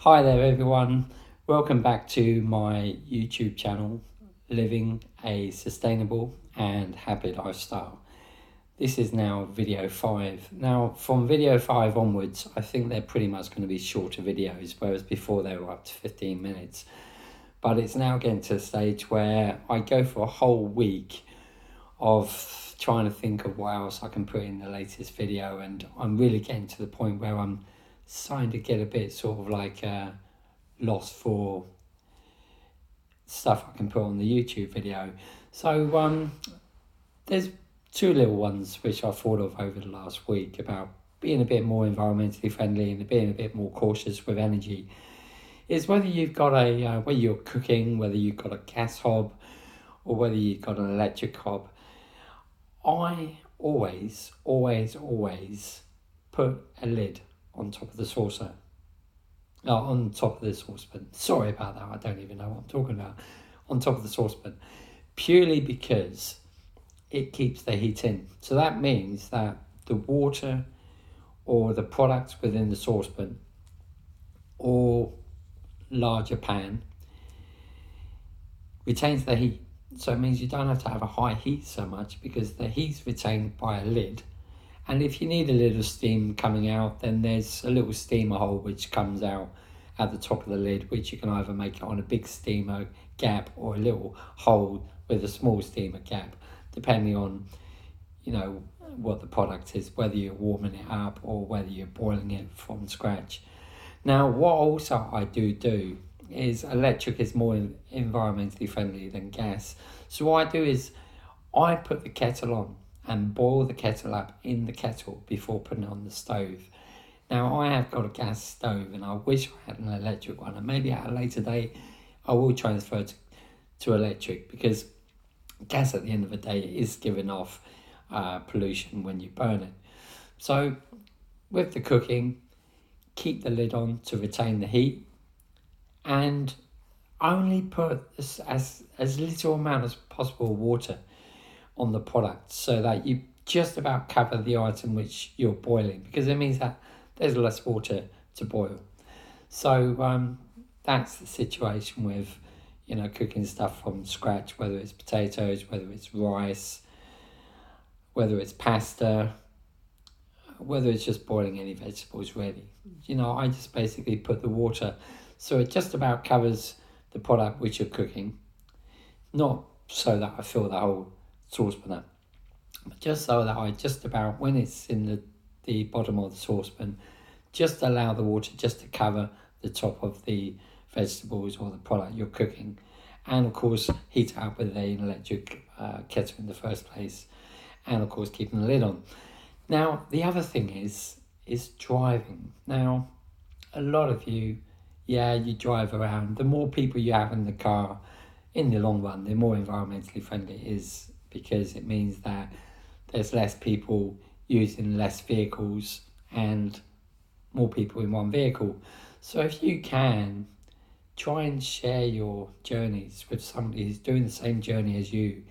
Hi there everyone, welcome back to my YouTube channel, Living a Sustainable and Happy Lifestyle. This is now video 5. Now from video 5 onwards, I think they're pretty much going to be shorter videos, whereas before they were up to 15 minutes. But it's now getting to the stage where I go for a whole week of trying to think of what else I can put in the latest video, and I'm really getting to the point where I'm starting to get a bit sort of like lost for stuff I can put on the YouTube video. So there's two little ones which I thought of over the last week about being a bit more environmentally friendly and being a bit more cautious with energy. Is whether you've got whether you're cooking, whether you've got a gas hob or whether you've got an electric hob. I always put a lid on top of the saucer. On top of the saucepan. Sorry about that, I don't even know what I'm talking about. On top of the saucepan. Purely because it keeps the heat in. So that means that the water or the products within the saucepan or larger pan retains the heat. So it means you don't have to have a high heat so much because the heat's retained by a lid. And if you need a little steam coming out, then there's a little steamer hole which comes out at the top of the lid, which you can either make it on a big steamer gap or a little hole with a small steamer gap, depending on, what the product is, whether you're warming it up or whether you're boiling it from scratch. Now, what also I do is electric is more environmentally friendly than gas. So what I do is I put the kettle on and boil the kettle up in the kettle before putting it on the stove. Now, I have got a gas stove and I wish I had an electric one, and maybe at a later date I will transfer to electric, because gas at the end of the day is giving off pollution when you burn it. So with the cooking, keep the lid on to retain the heat, and only put as little amount as possible water on the product so that you just about cover the item which you're boiling, because it means that there's less water to boil. So that's the situation with cooking stuff from scratch, whether it's potatoes, whether it's rice, whether it's pasta, whether it's just boiling any vegetables really. I just basically put the water so it just about covers the product which you're cooking, not so that I fill the whole saucepan up, but just so that I just about, when it's in the bottom of the saucepan, just allow the water just to cover the top of the vegetables or the product you're cooking, and of course heat it up with an electric kettle in the first place, and of course keeping the lid on. Now the other thing is driving. Now a lot of you, you drive around. The more people you have in the car, in the long run, the more environmentally friendly it is, because it means that there's less people using less vehicles and more people in one vehicle. So if you can, try and share your journeys with somebody who's doing the same journey as you.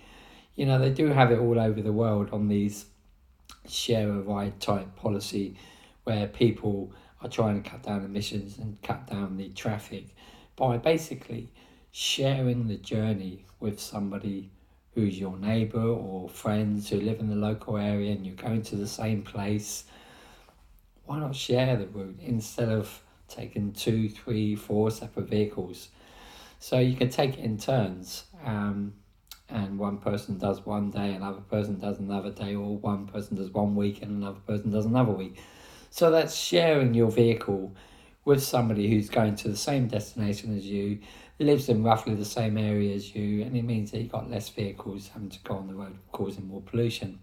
They do have it all over the world on these share a ride type policy, where people are trying to cut down emissions and cut down the traffic by basically sharing the journey with somebody who's your neighbour or friends who live in the local area and you're going to the same place. Why not share the route instead of taking 2, 3, 4 separate vehicles? So you can take it in turns, and one person does one day, another person does another day, or one person does 1 week and another person does another week. So that's sharing your vehicle with somebody who's going to the same destination as you, lives in roughly the same area as you, and it means that you've got less vehicles having to go on the road, causing more pollution.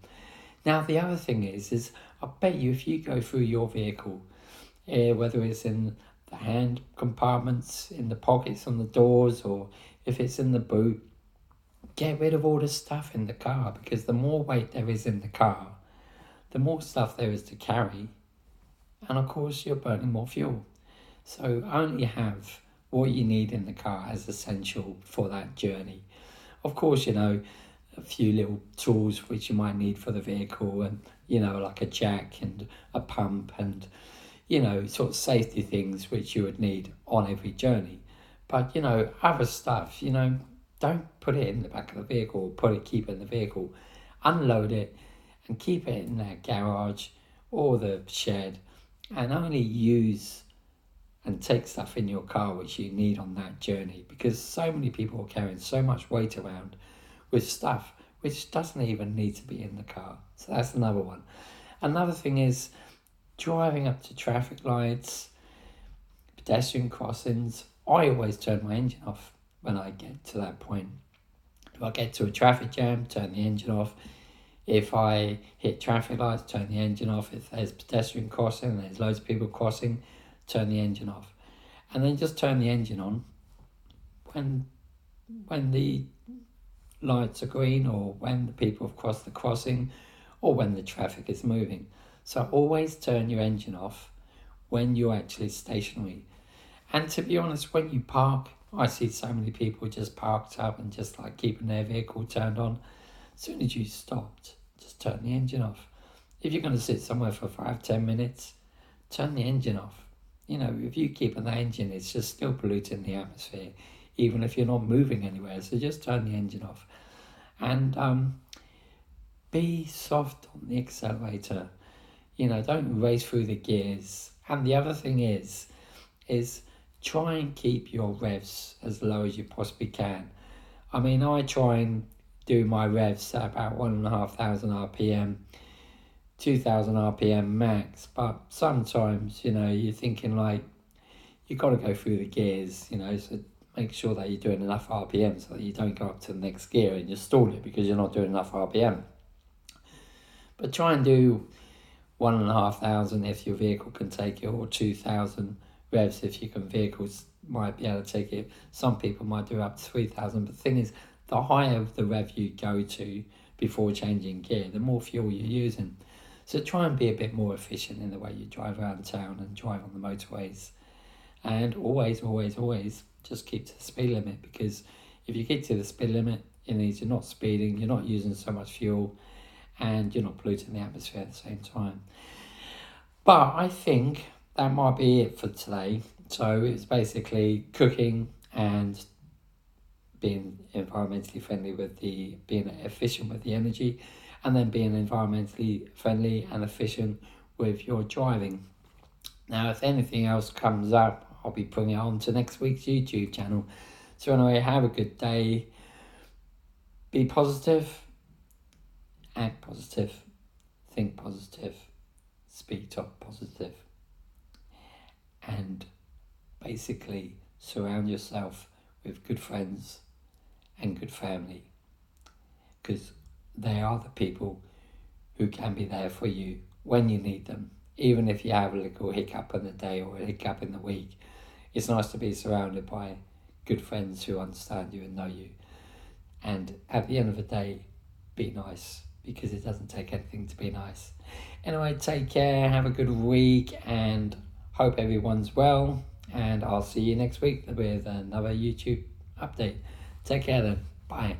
Now the other thing is I bet you if you go through your vehicle, whether it's in the hand compartments, in the pockets on the doors, or if it's in the boot, get rid of all the stuff in the car, because the more weight there is in the car, the more stuff there is to carry, and of course you're burning more fuel. So only have what you need in the car as essential for that journey. Of course, a few little tools which you might need for the vehicle, and like a jack and a pump and sort of safety things which you would need on every journey. But, other stuff, don't put it in the back of the vehicle, keep it in the vehicle. Unload it and keep it in that garage or the shed, and only use and take stuff in your car which you need on that journey, because so many people are carrying so much weight around with stuff which doesn't even need to be in the car. So that's another one. Another thing is driving up to traffic lights, pedestrian crossings. I always turn my engine off when I get to that point. If I get to a traffic jam, turn the engine off. If I hit traffic lights, turn the engine off. If there's pedestrian crossing, there's loads of people crossing, turn the engine off. And then just turn the engine on when the lights are green, or when the people have crossed the crossing, or when the traffic is moving. So always turn your engine off when you're actually stationary. And to be honest, when you park, I see so many people just parked up and just like keeping their vehicle turned on. As soon as you stopped, just turn the engine off. If you're going to sit somewhere for 5-10 minutes, turn the engine off. If you keep an engine, it's just still polluting the atmosphere, even if you're not moving anywhere. So just turn the engine off. And be soft on the accelerator. Don't race through the gears. And the other thing is try and keep your revs as low as you possibly can. I mean, I try and do my revs at about 1,500 RPM, 2,000 RPM max, but sometimes, you're thinking like, you've got to go through the gears, so make sure that you're doing enough RPM so that you don't go up to the next gear and you stall it because you're not doing enough RPM. But try and do 1,500 if your vehicle can take it, or 2,000 revs if you can. Vehicles might be able to take it. Some people might do up to 3,000, but the thing is, the higher the rev you go to before changing gear, the more fuel you're using. So try and be a bit more efficient in the way you drive around town and drive on the motorways. And always, always, always just keep to the speed limit, because if you get to the speed limit, it means you're not speeding, you're not using so much fuel, and you're not polluting the atmosphere at the same time. But I think that might be it for today. So it's basically cooking and being environmentally friendly being efficient with the energy, and then being environmentally friendly and efficient with your driving. Now, if anything else comes up, I'll be putting it on to next week's YouTube channel. So anyway, have a good day. Be positive. Act positive. Think positive. Speak top positive. And basically surround yourself with good friends and good family, because they are the people who can be there for you when you need them. Even if you have a little hiccup in the day or a hiccup in the week, it's nice to be surrounded by good friends who understand you and know you. And at the end of the day, be nice, because it doesn't take anything to be nice. Anyway, take care, have a good week, and hope everyone's well. And I'll see you next week with another YouTube update. Take care then. Bye.